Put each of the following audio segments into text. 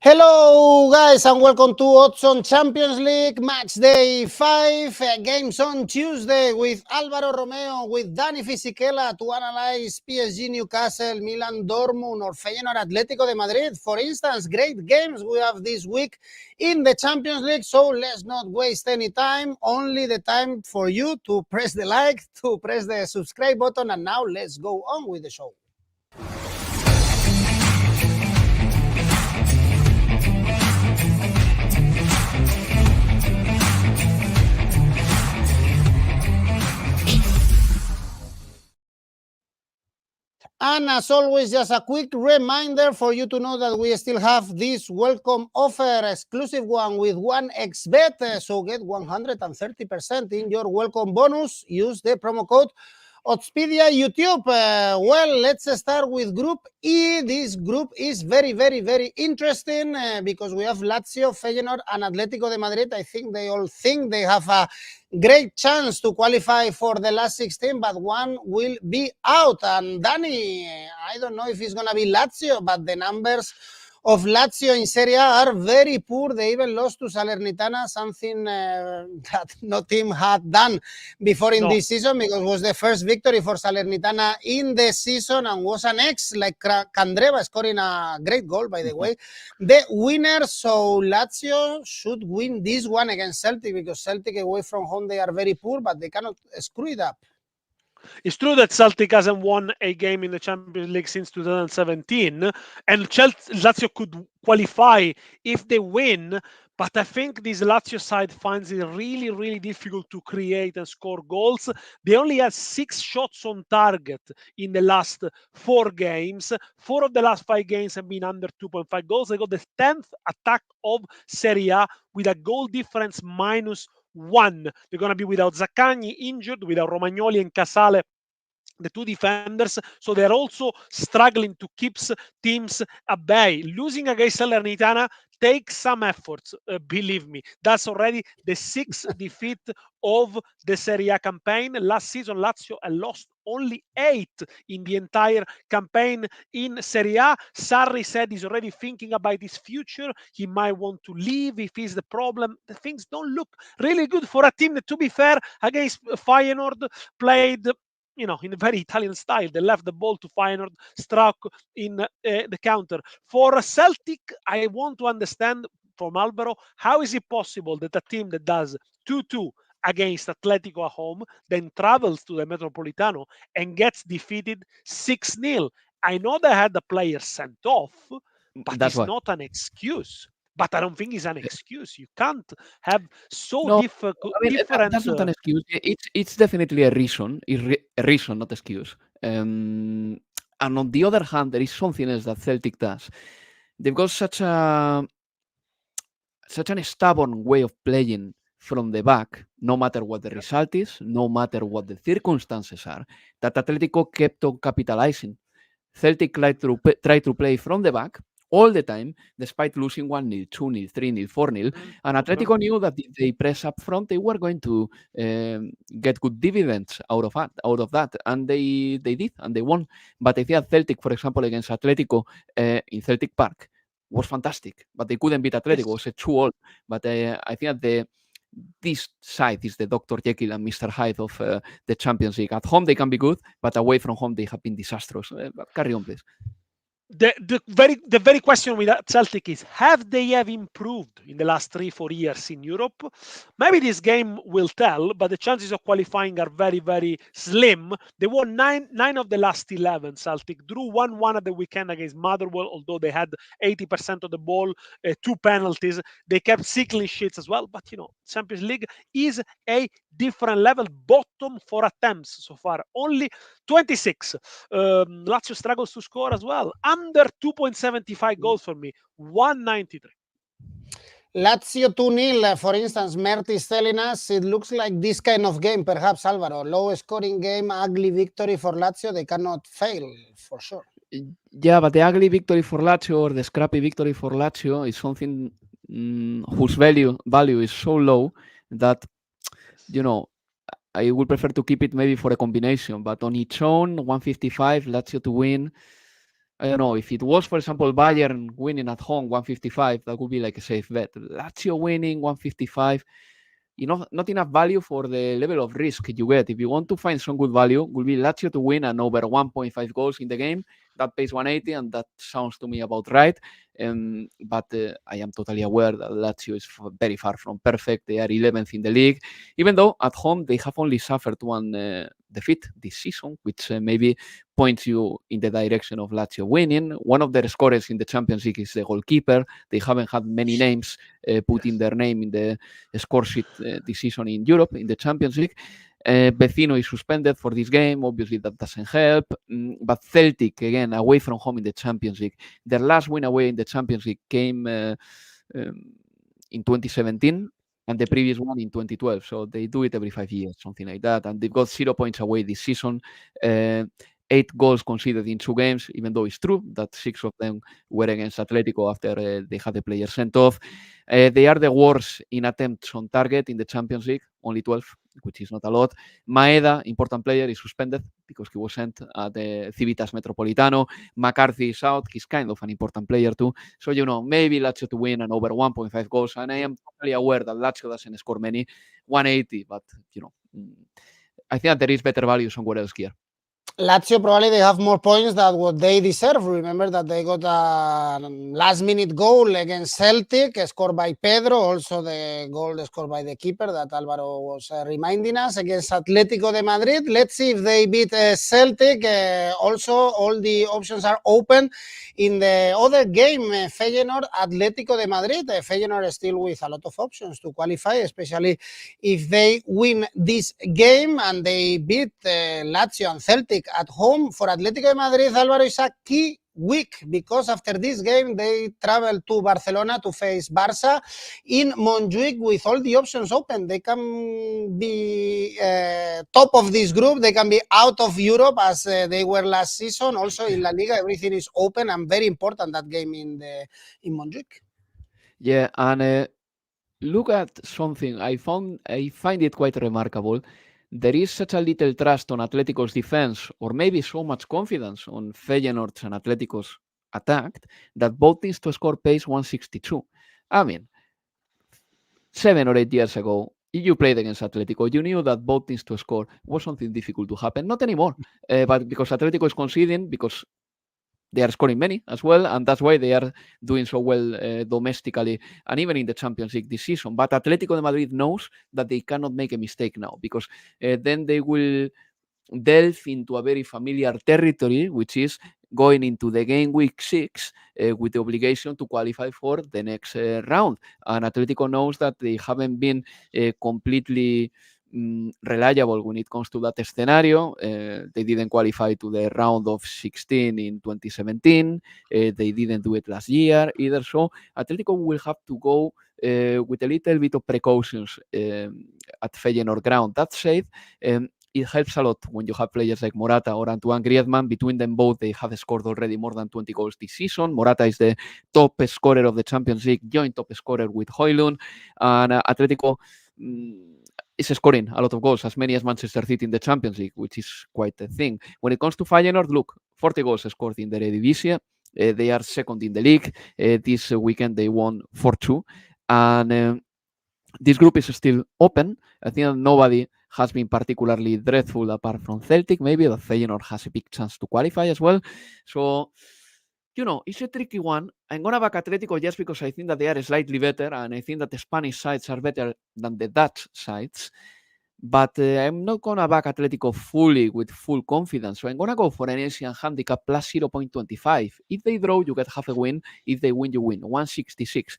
Hello guys and welcome to Odds on Champions League Matchday 5 games on Tuesday with Alvaro Romeo, with Dani Fisichella to analyze PSG, Newcastle, Milan, Dortmund or Feyenoord, Atletico de Madrid. For instance, great games we have this week in the Champions League, so let's not waste any time. Only the time for you to press the like, to press the subscribe button, and now let's go on with the show. And as always, just a quick reminder for you to know that we still have this welcome offer, exclusive one with 1xbet. So get 130% in your welcome bonus. Use the promo code Oddspedia YouTube. Well, let's start with Group E. This group is very, very, very interesting because we have Lazio, Feyenoord, and Atletico de Madrid. I think they all think they have a great chance to qualify for the last 16, but one will be out. And Dani, I don't know if it's going to be Lazio, but the numbers of Lazio in Serie A are very poor. They even lost to Salernitana, something that no team had done before in this season, because it was the first victory for Salernitana in the season and was an ex, like Candreva, scoring a great goal, by the way. The winner, so Lazio should win this one against Celtic, because Celtic away from home, they are very poor, but they cannot screw it up. It's true that Celtic hasn't won a game in the Champions League since 2017, and Lazio could qualify if they win, but I think this Lazio side finds it really, really difficult to create and score goals. They only had 6 shots on target in the last 4 games. 4 of the last 5 games have been under 2.5 goals. They got the 10th attack of Serie A with a goal difference -1. They're going to be without Zaccagni, injured, without Romagnoli and Casale, the 2 defenders, so they're also struggling to keep teams at bay. Losing against Salernitana takes some efforts, believe me. That's already the 6th defeat of the Serie A campaign. Last season, Lazio had lost only 8 in the entire campaign in Serie A. Sarri said he's already thinking about his future. He might want to leave if he's the problem. The things don't look really good for a team that, to be fair, against Feyenoord played in a very Italian style. They left the ball to Feyenoord, struck in the counter. For Celtic, I want to understand from Alvaro, how is it possible that a team that does 2-2 against Atletico at home, then travels to the Metropolitano and gets defeated 6-0? I know they had the players sent off, but it's not an excuse. But I don't think it's an excuse. You can't have different. That's not an excuse. It's definitely a reason. A reason, not excuse. And on the other hand, there is something else that Celtic does. They've got such an stubborn way of playing from the back, no matter what the result is, no matter what the circumstances are, that Atletico kept on capitalizing. Celtic tried to play from the back all the time, despite losing 1-0, 2-0, 3-0, 4-0. And Atletico knew that if they press up front, they were going to get good dividends out of that. And they did, and they won. But I think Celtic, for example, against Atletico in Celtic Park was fantastic. But they couldn't beat Atletico. It was a 2-2. But I think that this side is the Dr. Jekyll and Mr. Hyde of the Champions League. At home, they can be good, but away from home, they have been disastrous. But carry on, please. The very question with Celtic is, have they improved in the last 3-4 years in Europe? Maybe this game will tell, but the chances of qualifying are very, very slim. They won 9 of the last 11. Celtic drew 1-1 at the weekend against Motherwell, although they had 80% of the ball, 2 penalties. They kept 6 clean sheets as well. But Champions League is a different level. Bottom for attempts so far, only 26. Lazio struggles to score as well. Under 2.75 goals for me, 193. Lazio 2-0, for instance, Mert is telling us it looks like this kind of game, perhaps, Alvaro. Low scoring game, ugly victory for Lazio. They cannot fail, for sure. Yeah, but the ugly victory for Lazio or the scrappy victory for Lazio is something whose value is so low that, I would prefer to keep it maybe for a combination. But on its own, 155, Lazio to win, I don't know, if it was, for example, Bayern winning at home 155, that would be like a safe bet. Lazio winning 155, not enough value for the level of risk you get. If you want to find some good value, will be Lazio to win and over 1.5 goals in the game. That pays 180, and that sounds to me about right. But I am totally aware that Lazio is very far from perfect. They are 11th in the league, even though at home they have only suffered one defeat this season, which maybe points you in the direction of Lazio winning. One of their scorers in the Champions League is the goalkeeper. They haven't had many names putting their name in the score sheet this season in Europe, in the Champions League. Vecino is suspended for this game. Obviously, that doesn't help. But Celtic, again, away from home in the Champions League. Their last win away in the Champions League came in 2017, and the previous one in 2012. So they do it every 5 years, something like that. And they've got 0 points away this season. 8 goals conceded in 2 games, even though it's true that 6 of them were against Atletico after they had the player sent off. They are the worst in attempts on target in the Champions League, only 12, which is not a lot. Maeda, important player, is suspended because he was sent at the Civitas Metropolitano. McCarthy is out. He's kind of an important player too. So, maybe Lazio to win and over 1.5 goals. And I am totally aware that Lazio doesn't score many, 180. But, I think that there is better value somewhere else here. Lazio probably they have more points than what they deserve. Remember that they got a last-minute goal against Celtic, scored by Pedro. Also, the goal scored by the keeper that Alvaro was reminding us against Atletico de Madrid. Let's see if they beat Celtic. Also, all the options are open in the other game, Feyenoord, Atletico de Madrid. Feyenoord is still with a lot of options to qualify, especially if they win this game and they beat Lazio and Celtic at home. For Atletico de Madrid, Alvaro, is a key week because after this game they travel to Barcelona to face Barça in Montjuic with all the options open. They can be top of this group, they can be out of Europe as they were last season. Also in La Liga everything is open and very important that game in Montjuic. Yeah, and look at something. I find it quite remarkable. There is such a little trust on Atletico's defense, or maybe so much confidence on Feyenoord's and Atletico's attack, that both teams to score pays 162. I mean, 7 or 8 years ago, if you played against Atletico, you knew that both teams to score was something difficult to happen. Not anymore, but because Atletico is conceding, because they are scoring many as well, and that's why they are doing so well domestically and even in the Champions League this season. But Atletico de Madrid knows that they cannot make a mistake now, because then they will delve into a very familiar territory, which is going into the game week 6 with the obligation to qualify for the next round. And Atletico knows that they haven't been completely reliable when it comes to that scenario. They didn't qualify to the round of 16 in 2017. They didn't do it last year either. So Atletico will have to go with a little bit of precautions at Feyenoord ground. That said, it helps a lot when you have players like Morata or Antoine Griezmann. Between them both, they have scored already more than 20 goals this season. Morata is the top scorer of the Champions League, joint top scorer with Højlund. And Atletico is scoring a lot of goals, as many as Manchester City in the Champions League, which is quite a thing. When it comes to Feyenoord, look, 40 goals scored in the Eredivisie. They are second in the league. This weekend, they won 4-2. And this group is still open. I think that nobody has been particularly dreadful apart from Celtic. Maybe that Feyenoord has a big chance to qualify as well. So, it's a tricky one. I'm going to back Atletico just because I think that they are slightly better, and I think that the Spanish sides are better than the Dutch sides. But I'm not going to back Atletico fully with full confidence. So I'm going to go for an Asian handicap plus 0.25. If they draw, you get half a win. If they win, you win. 166.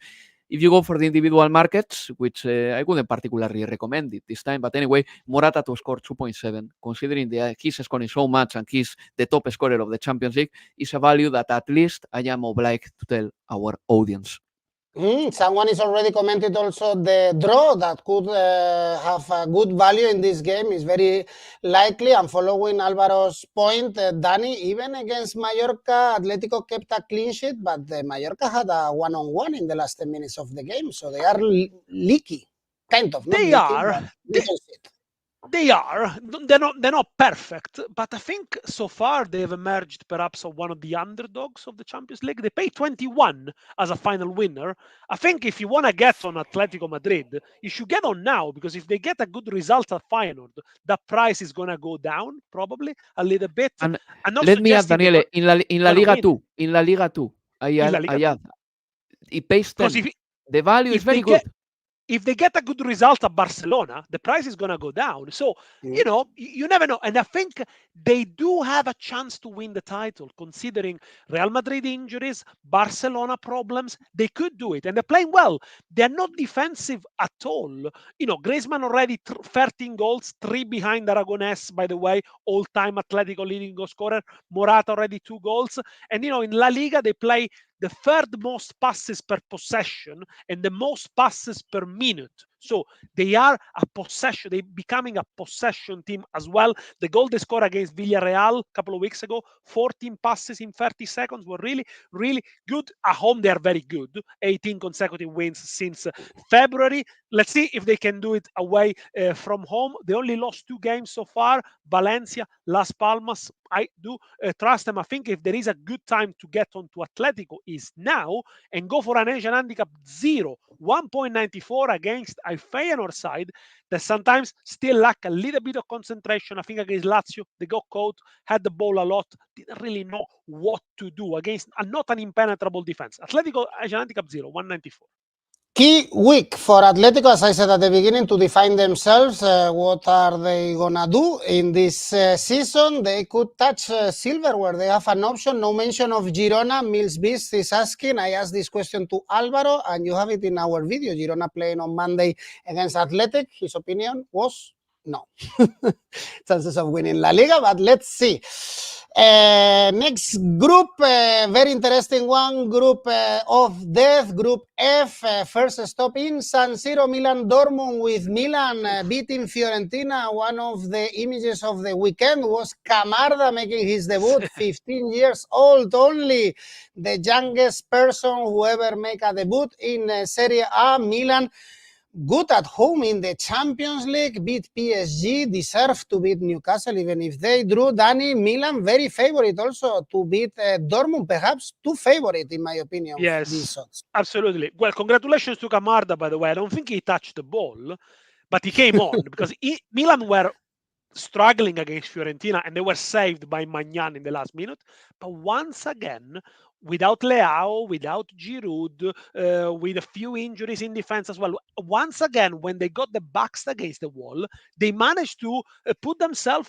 If you go for the individual markets, which I wouldn't particularly recommend it this time, but anyway, Morata to score 2.7, considering that he's scoring so much and he's the top scorer of the Champions League, is a value that at least I am obliged to tell our audience. Someone is already commented also the draw that could have a good value in this game is very likely. And following Alvaro's point, Dani, even against Mallorca, Atletico kept a clean sheet, but Mallorca had a one-on-one in the last 10 minutes of the game. So they are leaky, kind of. They are. They are. They're not perfect, but I think so far they have emerged perhaps as one of the underdogs of the Champions League. They pay 21 as a final winner. I think if you want to get on Atletico Madrid, you should get on now, because if they get a good result at Feyenoord, that price is going to go down probably a little bit. And I'm not let me add, suggesting Daniele, in La gonna Liga win 2, in La Liga 2, in La Liga I too. add, it pays Because 10. The value is if they very good. if they get a good result at Barcelona, the price is going to go down. So, you never know. And I think they do have a chance to win the title, considering Real Madrid injuries, Barcelona problems. They could do it. And they're playing well. They're not defensive at all. Griezmann already 13 goals, 3 behind Aragonés, by the way, all-time Atletico leading goal scorer. Morata already 2 goals. And, in La Liga, they play the third most passes per possession and the most passes per minute. So they are a possession. They're becoming a possession team as well. The goal they scored against Villarreal a couple of weeks ago, 14 passes in 30 seconds, were really, really good. At home, they are very good. 18 consecutive wins since February. Let's see if they can do it away from home. They only lost 2 games so far. Valencia, Las Palmas. I do trust them. I think if there is a good time to get onto Atletico is now, and go for an Asian handicap 0, 1.94 against a Feyenoord side that sometimes still lack a little bit of concentration. I think against Lazio, they got caught, had the ball a lot, didn't really know what to do against not an impenetrable defense. Atletico Asian handicap 0, 194. Key week for Atletico, as I said at the beginning, to define themselves. What are they gonna do in this season? They could touch silver, where they have an option. No mention of Girona. Mills Beast is asking. I asked this question to Alvaro, and you have it in our video. Girona playing on Monday against Athletic. His opinion was no. Chances of winning La Liga, but let's see. Next group, very interesting one, group of death, Group F. First stop in San Siro, Milan Dortmund, with Milan beating Fiorentina. One of the images of the weekend was Camarda making his debut, 15 years old only, the youngest person who ever make a debut in Serie A. Milan good at home in the Champions League, beat PSG, deserve to beat Newcastle even if they drew. Dani, Milan very favorite also to beat Dortmund, perhaps too favorite in my opinion. Yes, absolutely. Well, congratulations to Camarda, by the way. I don't think he touched the ball, but he came on because Milan were struggling against Fiorentina and they were saved by Magnan in the last minute. But once again, without Leao, without Giroud, with a few injuries in defense as well, once again, when they got the backs against the wall, they managed to put themselves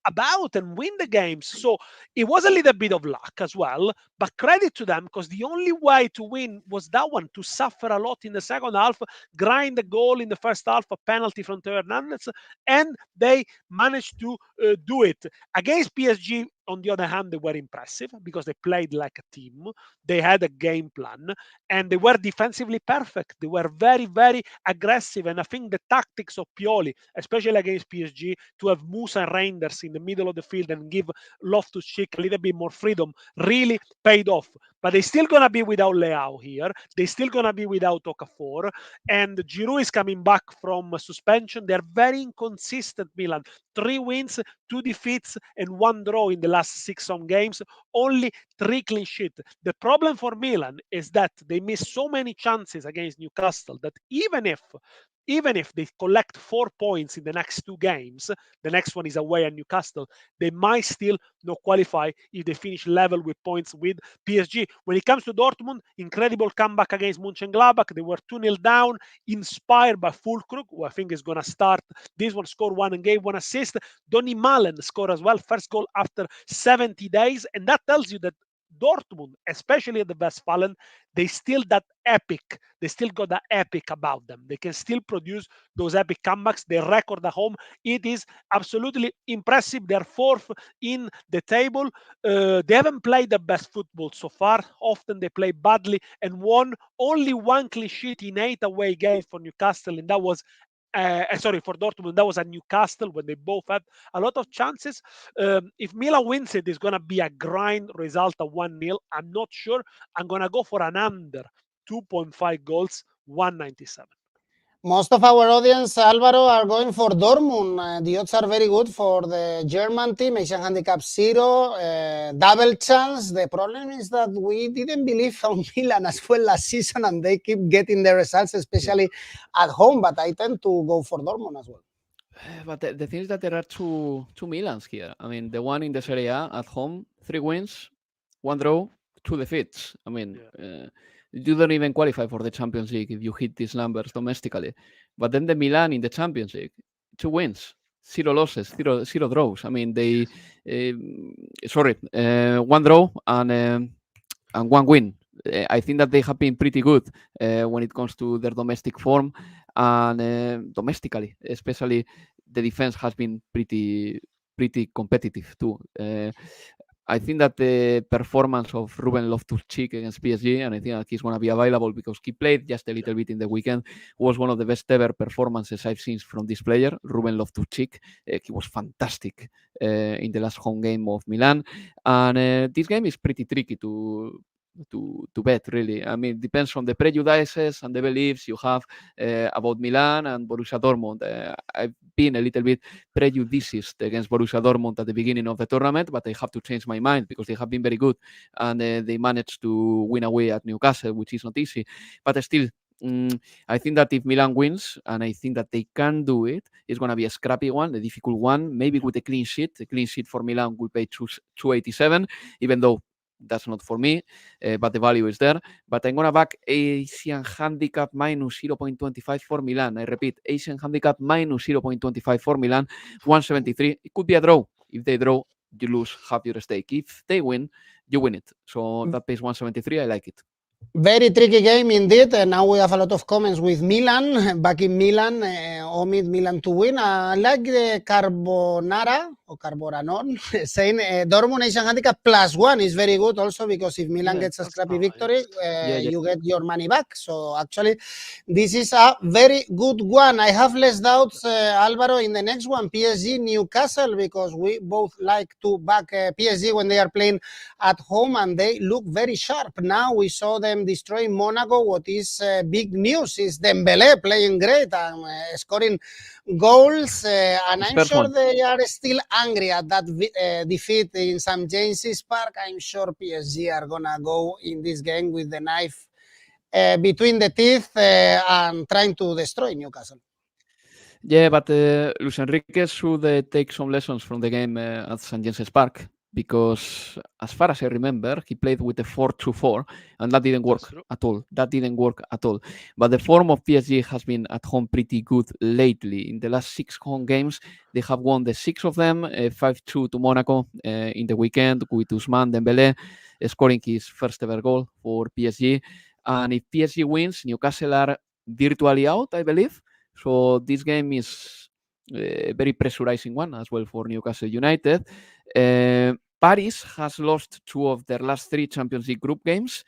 about and win the games. So it was a little bit of luck as well, but credit to them, because the only way to win was that one, to suffer a lot in the second half, grind the goal in the first half, a penalty from Theo Hernandez, and they managed to do it. Against PSG, on the other hand, they were impressive because they played like a team. They had a game plan and they were defensively perfect. They were very, very aggressive. And I think the tactics of Pioli, especially against PSG, to have Musa and Reinders in the middle of the field and give Loftus-Cheek a little bit more freedom, really paid off. But they're still going to be without Leao here. They're still going to be without Okafor. And Giroud is coming back from suspension. They're very inconsistent, Milan. 3 wins, 2 defeats, and 1 draw in the last 6 home games. Only 3 clean sheets. The problem for Milan is that they miss so many chances against Newcastle that even if they collect 4 points in the next 2 games, the next one is away at Newcastle, they might still not qualify if they finish level with points with PSG. When it comes to Dortmund, incredible comeback against Mönchengladbach. They were 2-0 down, inspired by Fulkrug, who I think is going to start. This one scored 1 and gave 1 assist. Donny Malen scored as well, first goal after 70 days. And that tells you that Dortmund, especially at the Westfalen, they still that epic. They still got that epic about them. They can still produce those epic comebacks. Their record at home, it is absolutely impressive. They're 4th in the table. They haven't played the best football so far. Often they play badly and won only 1 clean sheet in 8 away games for Newcastle, and that was for Dortmund, that was at Newcastle when they both had a lot of chances. If Milan wins it, it's going to be a grind result of 1-0. I'm not sure. I'm going to go for an under 2.5 goals, 197. Most of our audience, Alvaro, are going for Dortmund. The odds are very good for the German team. Asian handicap 0, double chance. The problem is that we didn't believe on Milan as well last season, and they keep getting the results, especially at home. But I tend to go for Dortmund as well. But the thing is that there are two Milans here. I mean, the one in the Serie A at home, 3 wins, 1 draw, 2 defeats. I mean, you don't even qualify for the Champions League if you hit these numbers domestically. But then the Milan in the Champions League, 2 wins, 0 losses, 0 draws. I mean, they 1 draw and 1 win. I think that they have been pretty good when it comes to their domestic form, and domestically, especially, the defense has been pretty competitive too. I think that the performance of Ruben Loftus-Cheek against PSG, and I think that he's going to be available because he played just a little bit in the weekend, was one of the best ever performances I've seen from this player, Ruben Loftus-Cheek. He was fantastic in the last home game of Milan, and this game is pretty tricky to bet, really. I mean, it depends on the prejudices and the beliefs you have about Milan and Borussia Dortmund. I've been a little bit prejudiced against Borussia Dortmund at the beginning of the tournament, but I have to change my mind because they have been very good, and they managed to win away at Newcastle, which is not easy. But still, I think that if Milan wins, and I think that they can do it, it's going to be a scrappy one, a difficult one, maybe with a clean sheet. A clean sheet for Milan will pay 287, even though that's not for me, but the value is there. But I'm going to back Asian handicap minus 0.25 for Milan. I repeat, Asian handicap minus 0.25 for Milan, 173. It could be a draw. If they draw, you lose half your stake. If they win, you win it. So that pays 173. I like it. Very tricky game indeed. Now we have a lot of comments with Milan, back in Milan, omit Milan to win. I like the Carbonara or Carboranon saying Dortmund Asian handicap +1 is very good also, because if Milan gets a scrappy victory, you get your money back. So actually, this is a very good one. I have less doubts, Alvaro, in the next one, PSG Newcastle, because we both like to back PSG when they are playing at home, and they look very sharp. Now we saw them destroying Monaco. What is big news is Dembele playing great and scoring goals, and I'm sure they are still angry at that defeat in St. James's Park. I'm sure PSG are gonna go in this game with the knife between the teeth and trying to destroy Newcastle. Yeah, but Luis Enrique should take some lessons from the game at St. James's Park, because as far as I remember, he played with a 4-2-4, and that didn't work at all. That didn't work at all. But the form of PSG has been at home pretty good lately. In the last 6 home games, they have won the 6 of them, 5-2 to Monaco in the weekend, with Ousmane Dembele scoring his first ever goal for PSG. And if PSG wins, Newcastle are virtually out, I believe. So this game is a very pressurizing one as well for Newcastle United. Paris has lost 2 of their last 3 Champions League group games,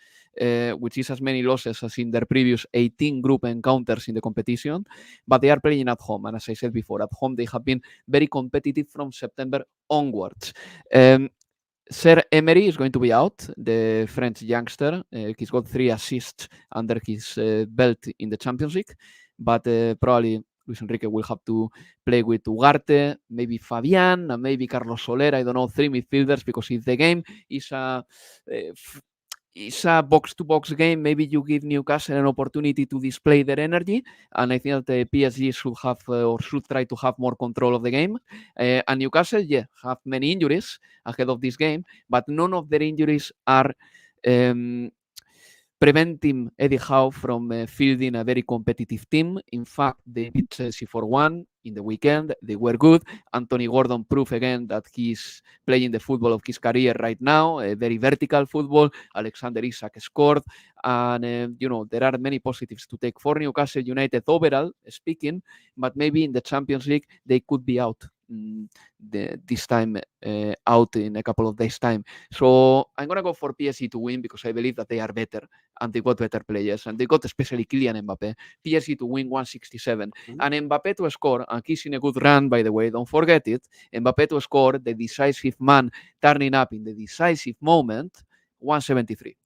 which is as many losses as in their previous 18 group encounters in the competition, but they are playing at home. And as I said before, at home they have been very competitive from September onwards. Sir Emery is going to be out, the French youngster. He's got 3 assists under his belt in the Champions League, but probably Luis Enrique will have to play with Ugarte, maybe Fabian, and maybe Carlos Soler. I don't know, 3 midfielders, because if the game is a box-to-box game, maybe you give Newcastle an opportunity to display their energy, and I think that the PSG should have or should try to have more control of the game. And Newcastle, have many injuries ahead of this game, but none of their injuries are preventing Eddie Howe from fielding a very competitive team. In fact, they beat Chelsea 4-1 in the weekend. They were good. Anthony Gordon proved again that he's playing the football of his career right now, a very vertical football. Alexander Isak scored. And, there are many positives to take for Newcastle United overall speaking, but maybe in the Champions League, they could be out this time, out in a couple of days' time. So I'm going to go for PSG to win, because I believe that they are better and they got better players, and they got especially Kylian Mbappe. PSG to win 167, and Mbappe to score, and he's in a good run, by the way, don't forget it. Mbappe to score, the decisive man turning up in the decisive moment, 173.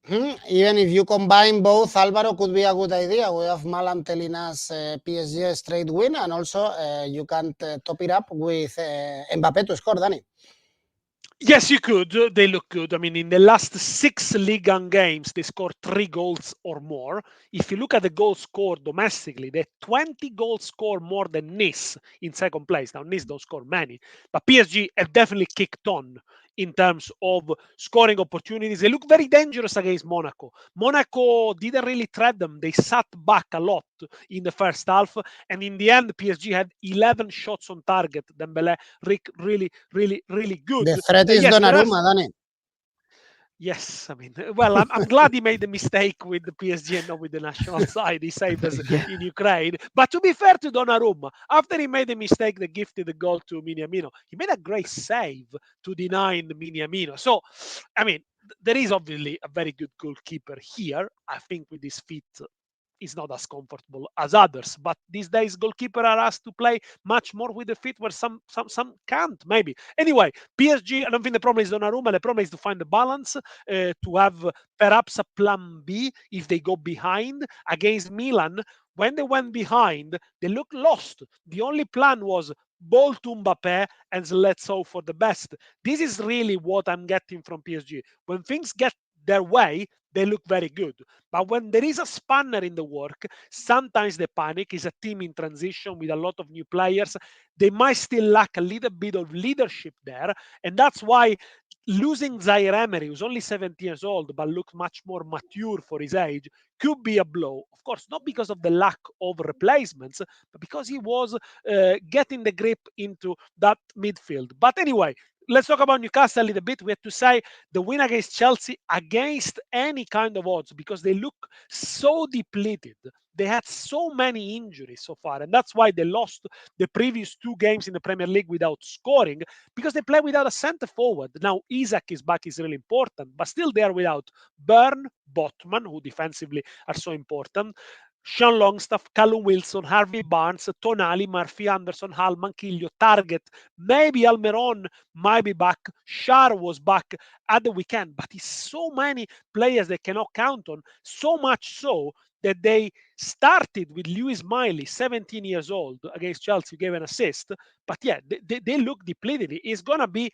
Even if you combine both, Alvaro, could be a good idea. We have Milan telling us PSG straight win, and also you can top it up with Mbappe to score, Dani. Yes, you could. They look good. I mean, in the last 6 Ligue 1 games, they scored 3 goals or more. If you look at the goals scored domestically, they 20 goals scored more than Nice in second place. Now, Nice don't score many, but PSG have definitely kicked on in terms of scoring opportunities. They look very dangerous against Monaco. Monaco didn't really threat them. They sat back a lot in the first half, and in the end, PSG had 11 shots on target. Dembele, really, really good. The threat is Yes, Donnarumma, Dani. Yes, I mean, well, I'm glad he made the mistake with the PSG and not with the national side. He saved us in Ukraine. But to be fair to Donnarumma, after he made the mistake that gifted the goal to Miniamino, he made a great save to deny Miniamino. So, I mean, there is obviously a very good goalkeeper here. I think with his feet is not as comfortable as others. But these days, goalkeepers are asked to play much more with the feet, where some can't. Maybe anyway. PSG. I don't think the problem is Donnarumma. The problem is to find the balance, to have perhaps a plan B if they go behind against Milan. When they went behind, they looked lost. The only plan was ball to Mbappe and let's hope for the best. This is really what I'm getting from PSG. When things get their way, they look very good. But when there is a spanner in the work, sometimes they panic. Is a team in transition with a lot of new players. They might still lack a little bit of leadership there. And that's why losing Zaire Emery, who's only 17 years old, but looks much more mature for his age, could be a blow. Of course, not because of the lack of replacements, but because he was getting the grip into that midfield. But anyway, let's talk about Newcastle a little bit. We have to say the win against Chelsea against any kind of odds, because they look so depleted. They had so many injuries so far, and that's why they lost the previous 2 games in the Premier League without scoring, because they play without a centre forward. Now Isak is back, is really important, but still they are without Byrne, Botman, who defensively are so important, Sean Longstaff, Callum Wilson, Harvey Barnes, Tonali, Murphy, Anderson, Hall, Manquillo, Target, maybe Almiron might be back. Shar was back at the weekend, but it's so many players they cannot count on, so much so that they started with Lewis Miley, 17 years old, against Chelsea, gave an assist. But yeah, they look depleted. It's going to be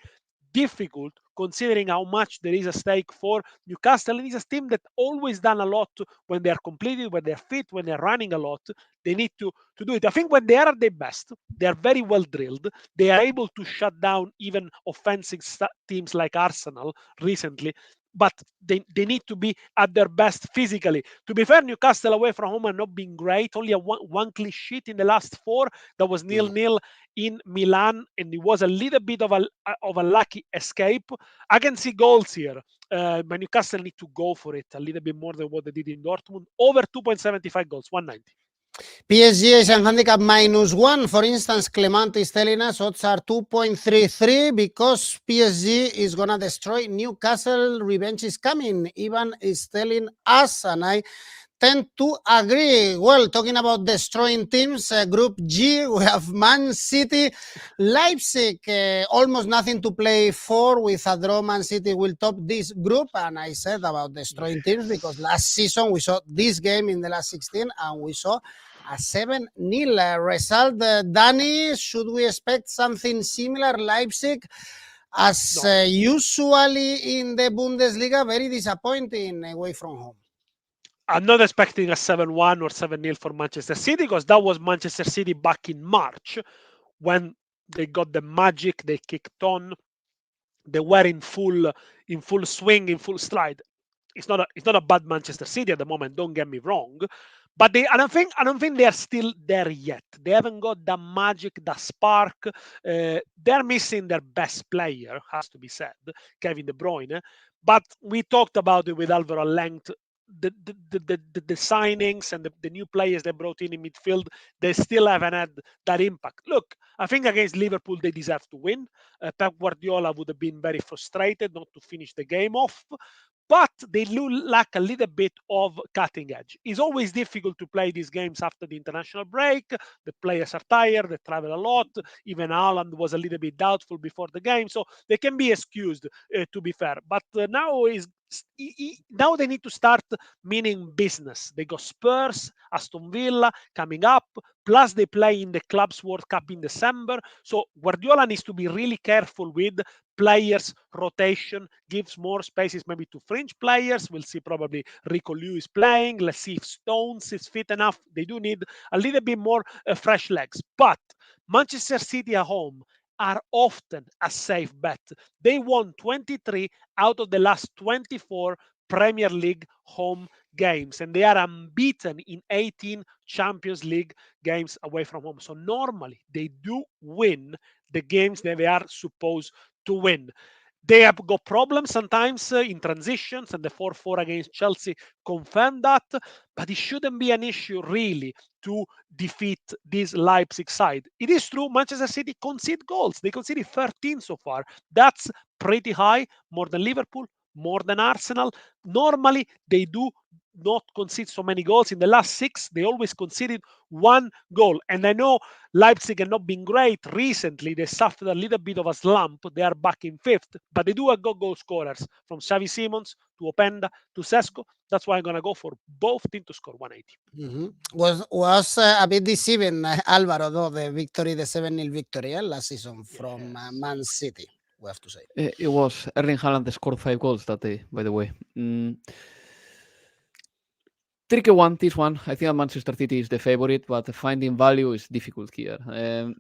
difficult considering how much there is a stake for Newcastle. And it's a team that always done a lot when they're completed, when they're fit, when they're running a lot. They need to do it. I think when they are at their best, they are very well drilled. They are able to shut down even offensive teams like Arsenal recently. But they need to be at their best physically. To be fair, Newcastle away from home are not being great. Only one clean sheet in the last 4. That was 0-0 in Milan, and it was a little bit of a lucky escape. I can see goals here, but Newcastle need to go for it a little bit more than what they did in Dortmund. Over 2.75 goals, 190. PSG is in handicap -1. For instance, Clement is telling us odds are 2.33 because PSG is going to destroy Newcastle. Revenge is coming. Ivan is telling us, and I tend to agree. Well, talking about destroying teams, Group G, we have Man City, Leipzig, almost nothing to play for. With a draw, Man City will top this group. And I said about destroying teams because last season we saw this game in the last 16 and we saw a 7-0 result. Dani, should we expect something similar? Leipzig, as usually in the Bundesliga, very disappointing away from home. I'm not expecting a 7-1 or 7-0 for Manchester City, because that was Manchester City back in March when they got the magic, they kicked on, they were in full swing, in full stride. It's not a bad Manchester City at the moment, don't get me wrong, but I don't think they are still there yet. They haven't got the magic, the spark. They're missing their best player, has to be said, Kevin De Bruyne. But we talked about it with Alvaro length. The signings and the new players they brought in midfield, they still haven't had that impact. Look, I think against Liverpool they deserve to win. Pep Guardiola would have been very frustrated not to finish the game off, but they lack a little bit of cutting edge. It's always difficult to play these games after the international break. The players are tired, they travel a lot. Even Haaland was a little bit doubtful before the game, so they can be excused, to be fair. But now is Now they need to start meaning business. They got Spurs, Aston Villa coming up, plus they play in the Clubs World Cup in December. So Guardiola needs to be really careful with players rotation, gives more spaces maybe to fringe players. We'll see probably Rico Lewis playing. Let's see if Stones is fit enough. They do need a little bit more fresh legs. But Manchester City at home are often a safe bet. They won 23 out of the last 24 Premier League home games, and they are unbeaten in 18 Champions League games away from home. So normally they do win the games that they are supposed to win. They have got problems sometimes in transitions, and the 4-4 against Chelsea confirmed that, but it shouldn't be an issue really to defeat this Leipzig side. It is true, Manchester City concede goals. They conceded 13 so far. That's pretty high, more than Liverpool, more than Arsenal. Normally, they do not concede so many goals. In the last 6, they always conceded 1 goal. And I know Leipzig have not been great recently. They suffered a little bit of a slump. They are back in 5th, but they do have got goal scorers from Xavi Simons to Openda to Sesko. That's why I'm going to go for both teams to score 180. Was a bit deceiving, Alvaro, though, the victory, the 7-0 victory last season from Man City, we have to say. It was Erling Haaland scored 5 goals that day, by the way. Tricky one, this one. I think that Manchester City is the favorite, but finding value is difficult here.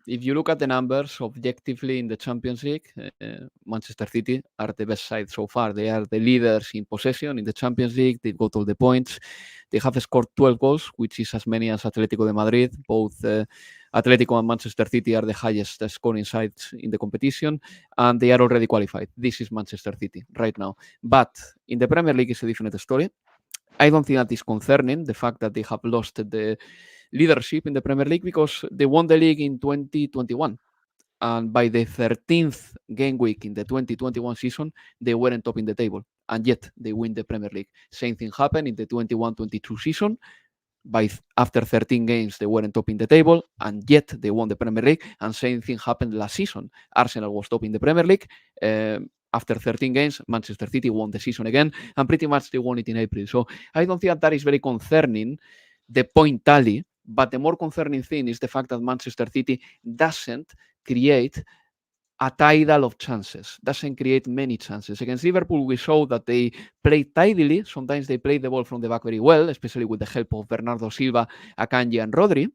If you look at the numbers objectively in the Champions League, Manchester City are the best side so far. They are the leaders in possession in the Champions League. They've got all the points. They have scored 12 goals, which is as many as Atletico de Madrid. Both Atletico and Manchester City are the highest scoring sides in the competition, and they are already qualified. This is Manchester City right now. But in the Premier League, it's a different story. I don't think that is concerning, the fact that they have lost the leadership in the Premier League, because they won the league in 2021. And by the 13th game week in the 2021 season, they weren't top in the table. And yet they win the Premier League. Same thing happened in the 21-22 season. After 13 games, they weren't top in the table, and yet they won the Premier League. And same thing happened last season. Arsenal was top in the Premier League. After 13 games, Manchester City won the season again, and pretty much they won it in April. So I don't think that is very concerning, the point tally, but the more concerning thing is the fact that Manchester City doesn't create a tidal of chances, doesn't create many chances. Against Liverpool, we saw that they play tidily. Sometimes they play the ball from the back very well, especially with the help of Bernardo Silva, Akanji, and Rodri.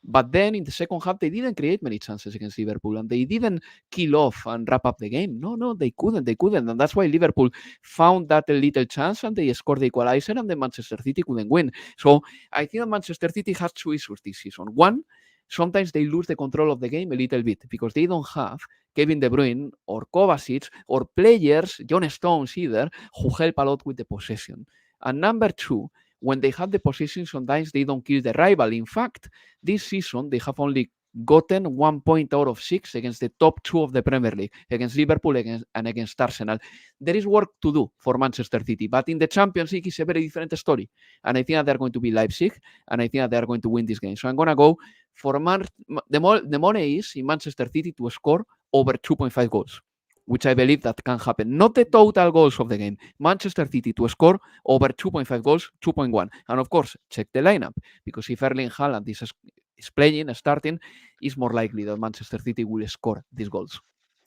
But then in the second half, they didn't create many chances against Liverpool, and they didn't kill off and wrap up the game. No, they couldn't. And that's why Liverpool found that a little chance, and they scored the equalizer, and then Manchester City couldn't win. So I think that Manchester City has 2 issues this season. One, sometimes they lose the control of the game a little bit because they don't have Kevin De Bruyne or Kovacic or players, John Stones either, who help a lot with the possession. And number 2, when they have the possession, sometimes they don't kill the rival. In fact, this season, they have only gotten 1 point out of 6 against the top 2 of the Premier League, against Liverpool and against Arsenal. There is work to do for Manchester City, but in the Champions League, it's a very different story. And I think that they're going to be Leipzig, and I think that they're going to win this game. So I'm going to go for the money is in Manchester City to score over 2.5 goals, which I believe that can happen. Not the total goals of the game. Manchester City to score over 2.5 goals, 2.1. And of course, check the lineup, because if Erling Haaland is playing, starting, it's more likely that Manchester City will score these goals.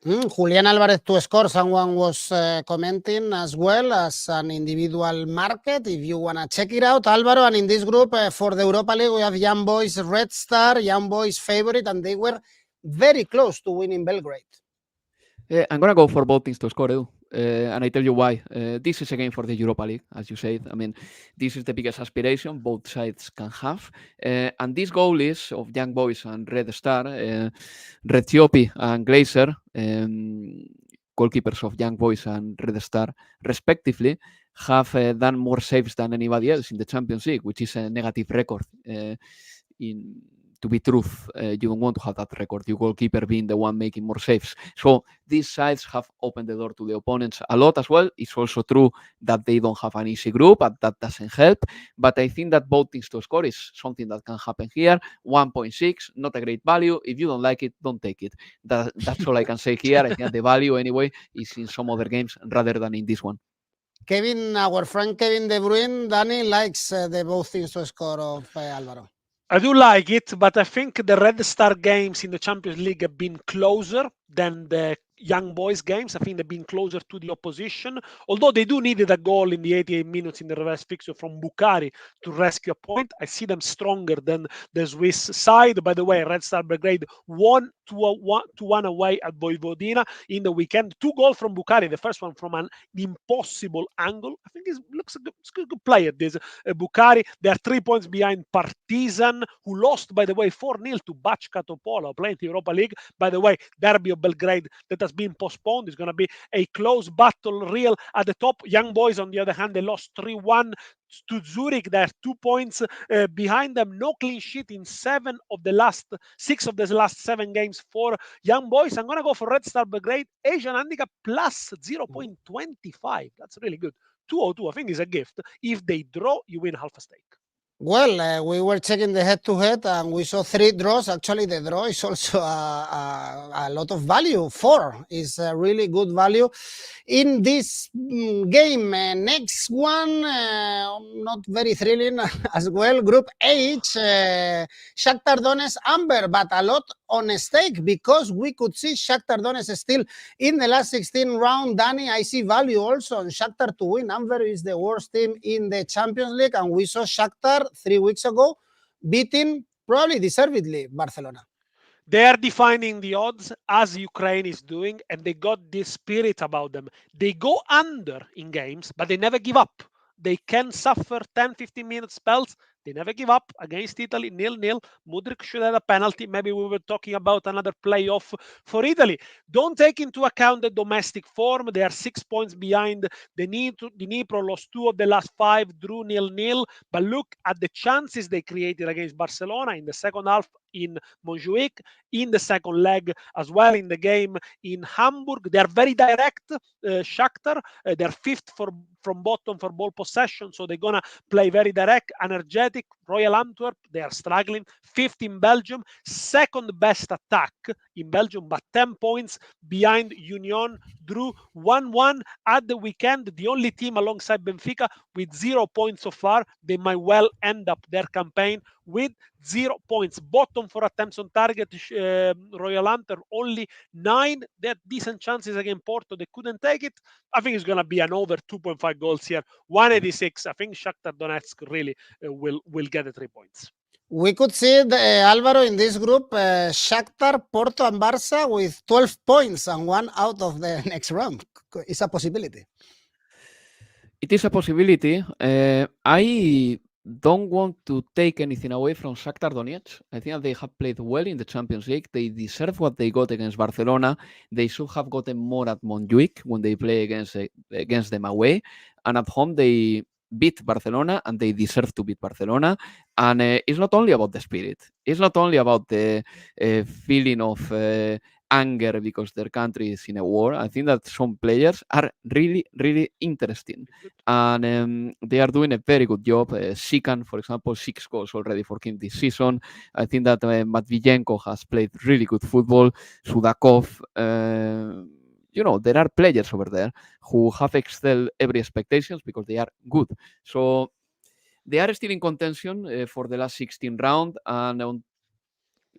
Julian Alvarez to score, someone was commenting as well as an individual market. If you want to check it out, Alvaro, and in this group for the Europa League, we have Young Boys Red Star, Young Boys favorite, and they were very close to winning Belgrade. I'm going to go for both teams to score, Edu. And I tell you why. This is a game for the Europa League, as you said. I mean, this is the biggest aspiration both sides can have. And this goal is of Young Boys and Red Star, Retiopi and Glazer, goalkeepers of Young Boys and Red Star, respectively, have done more saves than anybody else in the Champions League, which is a negative record. To be truth, you don't want to have that record, your goalkeeper being the one making more saves. So these sides have opened the door to the opponents a lot as well. It's also true that they don't have an easy group, and that doesn't help. But I think that both teams to score is something that can happen here. 1.6, not a great value. If you don't like it, don't take it. That's all I can say here. I think the value anyway is in some other games rather than in this one. Kevin, our friend Kevin De Bruyne, Dani likes the both teams to score of Alvaro. I do like it, but I think the Red Star games in the Champions League have been closer than the young boys games. I think they've been closer to the opposition, although they do needed a goal in the 88 minutes in the reverse fixture from Bukhari to rescue a point. I see them stronger than the Swiss side. By the way, Red Star Belgrade won 2-1 away at Vojvodina in the weekend. 2 goals from Bukhari, the first one from an impossible angle. I think he looks a good player, this Bukhari. They are 3 points behind Partizan, who lost, by the way, 4-0 to Bachka Topolo, playing the Europa League. By the way, Derby of Belgrade that has been postponed. It's going to be a close battle, real at the top. Young boys, on the other hand, they lost 3-1 to Zurich. They're 2 points behind them. No clean sheet in 6 of the last 7 games for young boys. I'm going to go for Red Star Belgrade Asian handicap plus 0.25. That's really good. 202, I think, is a gift. If they draw, you win half a stake. Well, we were checking the head-to-head and we saw 3 draws. Actually, the draw is also a lot of value. 4 is a really good value in this game. Next one, not very thrilling as well. Group H, Shakhtar Donetsk, Amber, but a lot on stake because we could see Shakhtar Donetsk still in the last 16 round. Dani, I see value also on Shakhtar to win. Amber is the worst team in the Champions League, and we saw Shakhtar 3 weeks ago beating, probably deservedly, Barcelona. They are defining the odds as Ukraine is doing, and they got this spirit about them. They go under in games, but they never give up. They can suffer 10-15 minute spells. They never give up against Italy, 0-0. Mudryk should have a penalty. Maybe we were talking about another playoff for Italy. Don't take into account the domestic form. They are 6 points behind the Dnipro, lost 2 of the last 5, drew 0-0. But look at the chances they created against Barcelona in the second half in Montjuic, in the second leg as well in the game in Hamburg. They are very direct, Shakhtar. They're 5th from bottom for ball possession, so they're going to play very direct, energetic. Royal Antwerp, they are struggling. 5th in Belgium, 2nd best attack in Belgium, but 10 points behind Union. Drew 1-1 at the weekend. The only team alongside Benfica with 0 points so far. They might well end up their campaign with 0 points. Bottom for attempts on target, Royal Antwerp only 9. They had decent chances against Porto. They couldn't take it. I think it's going to be an over 2.5 goals here. 186. I think Shakhtar Donetsk really will get the 3 points. We could see Alvaro in this group, Shakhtar, Porto, and Barça with 12 points and 1 out of the next round. It's a possibility. It is a possibility. I don't want to take anything away from Shakhtar Donetsk. I think that they have played well in the Champions League. They deserve what they got against Barcelona. They should have gotten more at Montjuic when they play against them away. And at home, they beat Barcelona, and they deserve to beat Barcelona. And it's not only about the spirit. It's not only about the feeling of anger because their country is in a war. I think that some players are really, really interesting. And they are doing a very good job. Sikan, for example, 6 goals already for him this season. I think that Matviyenko has played really good football. Sudakov, there are players over there who have excelled every expectations because they are good. So they are still in contention for the last 16 round, and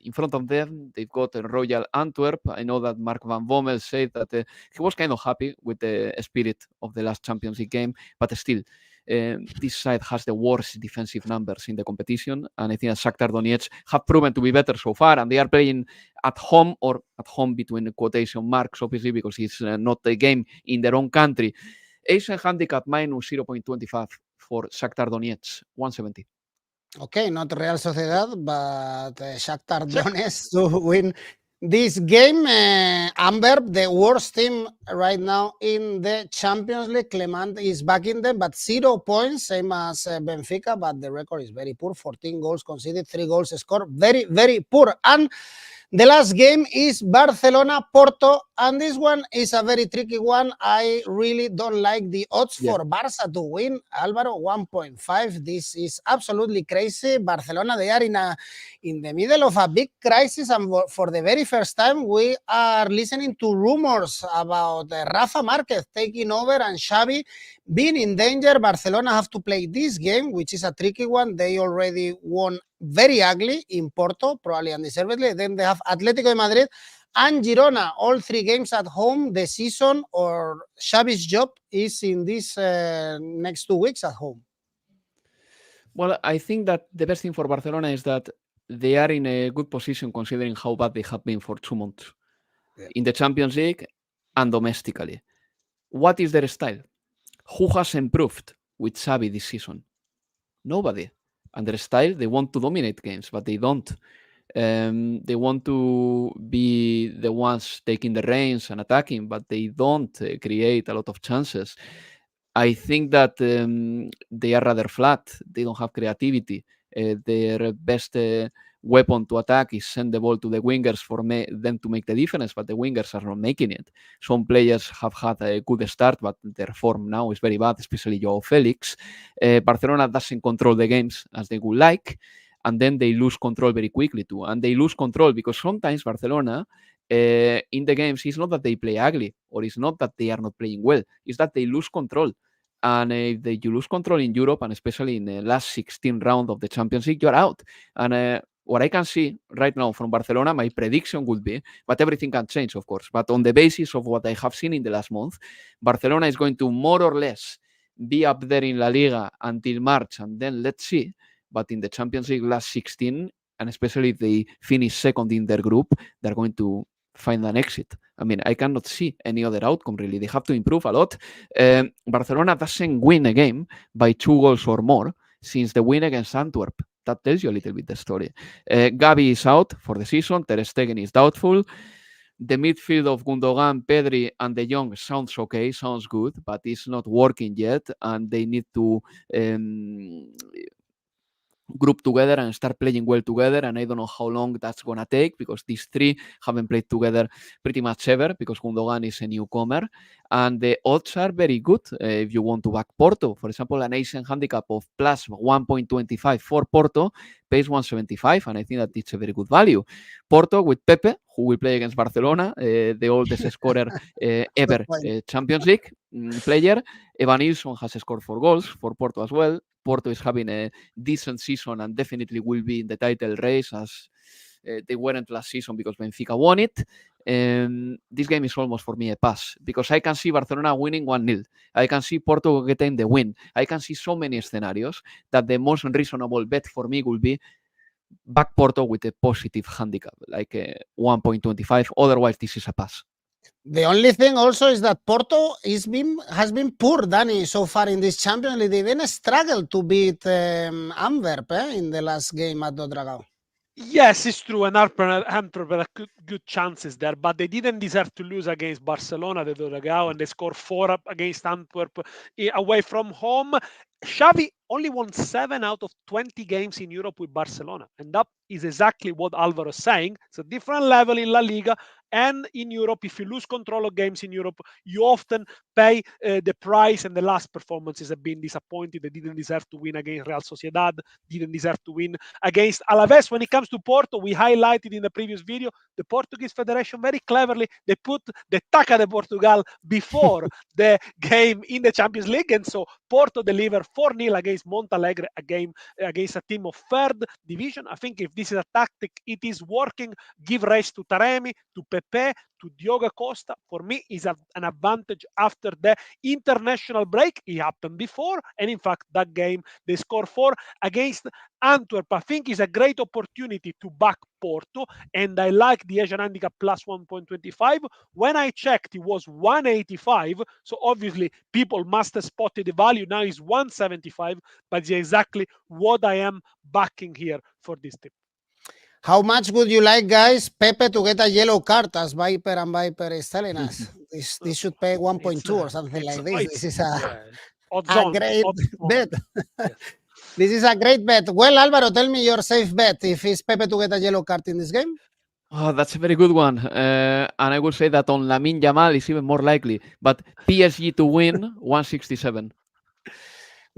in front of them, they've got Royal Antwerp. I know that Mark van Bommel said that he was kind of happy with the spirit of the last Champions League game, but still, this side has the worst defensive numbers in the competition, and I think that Shakhtar Donetsk have proven to be better so far, and they are playing at home, or at home between quotation marks, obviously, because it's not a game in their own country. Asian handicap minus 0.25 for Shakhtar Donetsk, 170. Okay, not Real Sociedad, but Shakhtar Donetsk to win this game. Amber, the worst team right now in the Champions League. Clement is backing them, but 0 points, same as Benfica, but the record is very poor. 14 goals conceded, 3 goals scored. Very, very poor. And The last game is Barcelona-Porto, and this one is a very tricky one. I really don't like the odds for Barca to win. Alvaro, 1.5. This is absolutely crazy. Barcelona, they are in the middle of a big crisis, and for the very first time, we are listening to rumors about Rafa Márquez taking over and Xavi being in danger. Barcelona have to play this game, which is a tricky one. They already won very ugly in Porto, probably undeservedly. Then they have Atletico Madrid and Girona, all 3 games at home. The season or Xavi's job is in these next 2 weeks at home. Well, I think that the best thing for Barcelona is that they are in a good position considering how bad they have been for 2 months in the Champions League and domestically. What is their style? Who has improved with Xavi this season? Nobody. And their style, they want to dominate games, but they don't. They want to be the ones taking the reins and attacking, but they don't create a lot of chances. I think that they are rather flat. They don't have creativity. Their best weapon to attack is send the ball to the wingers for them to make the difference, but the wingers are not making it. Some players have had a good start, but their form now is very bad, especially Joao Felix. Barcelona doesn't control the games as they would like, and then they lose control very quickly too. And they lose control because sometimes Barcelona in the games, it's not that they play ugly or it's not that they are not playing well, it's that they lose control. And if you lose control in Europe, and especially in the last 16 round of the Champions League, you're out. And what I can see right now from Barcelona, my prediction would be, but everything can change, of course, but on the basis of what I have seen in the last month, Barcelona is going to more or less be up there in La Liga until March, and then let's see. But in the Champions League last 16, and especially if they finish second in their group, they're going to find an exit. I mean, I cannot see any other outcome, really. They have to improve a lot. Barcelona doesn't win a game by 2 goals or more since the win against Antwerp. That tells you a little bit the story. Gavi is out for the season. Ter Stegen is doubtful. The midfield of Gundogan, Pedri, and De Jong sounds okay, sounds good, but it's not working yet, and they need to group together and start playing well together, and I don't know how long that's gonna take because these 3 haven't played together pretty much ever because Gundogan is a newcomer, and the odds are very good if you want to back Porto. For example, an Asian handicap of plus 1.25 for Porto pays 175, and I think that it's a very good value. Porto with Pepe, who will play against Barcelona, the oldest scorer ever Champions League player. Evan Nilsson has scored 4 goals for Porto as well. Porto is having a decent season and definitely will be in the title race as they weren't last season because Benfica won it. This game is almost for me a pass because I can see Barcelona winning 1-0. I can see Porto getting the win. I can see so many scenarios that the most reasonable bet for me will be back Porto with a positive handicap, like 1.25. Otherwise, this is a pass. The only thing also is that Porto has been poor, Dani, so far in this Champions League. They even struggled to beat Antwerp in the last game at the Dragao. Yes, it's true. And Antwerp had good chances there, but they didn't deserve to lose against Barcelona, the Dragao, and they scored 4 up against Antwerp away from home. Xavi only won 7 out of 20 games in Europe with Barcelona, and that is exactly what Alvaro is saying. It's a different level in La Liga. And in Europe, if you lose control of games in Europe, you often pay the price, and the last performances have been disappointing. They didn't deserve to win against Real Sociedad, didn't deserve to win against Alaves. When it comes to Porto, we highlighted in the previous video, the Portuguese Federation very cleverly, they put the Taca de Portugal before the game in the Champions League, and so Porto delivered 4-0 against Montalegre, a game against a team of 3rd division. I think if this is a tactic, it is working. Give race to Taremi, to Pepe, to Diogo Costa. For me, is an advantage after the international break. It happened before, and in fact, that game they scored 4 against Antwerp. I think is a great opportunity to back Porto, and I like the Asian handicap plus 1.25. When I checked, it was 185, so obviously people must have spotted the value. Now it's 175, but it's exactly what I am backing here for this tip. How much would you like, guys, Pepe to get a yellow card, as Viper and Viper is telling us? This should pay 1.2 or something like this. This is a great bet. Yes. This is a great bet. Well, Alvaro, tell me your safe bet if it's Pepe to get a yellow card in this game. Oh, that's a very good one. And I will say that on Lamine Yamal is even more likely. But PSG to win, 167.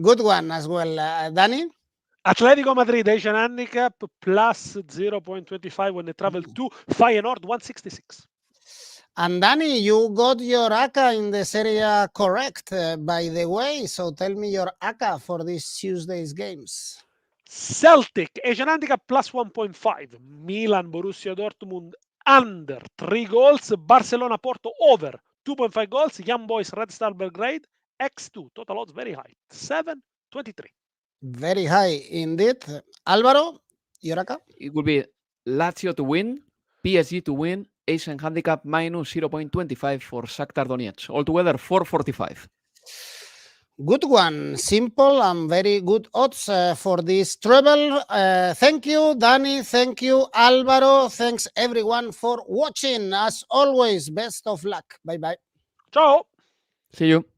Good one as well. Dani? Atletico Madrid Asian handicap plus 0.25 when they travel to Feyenoord 166. And Dani, you got your ACCA in the Serie A correct, by the way. So tell me your ACCA for this Tuesday's games. Celtic Asian handicap plus 1.5. Milan Borussia Dortmund under 3 goals. Barcelona Porto over 2.5 goals. Young Boys Red Star Belgrade X2. Total odds very high. 7.23. Very high indeed. Alvaro, your ACCA? It will be Lazio to win, PSG to win, Asian handicap minus 0.25 for Shakhtar Donetsk. Altogether, 445. Good one. Simple and very good odds for this treble. Thank you, Dani. Thank you, Alvaro. Thanks, everyone, for watching. As always, best of luck. Bye-bye. Ciao! See you.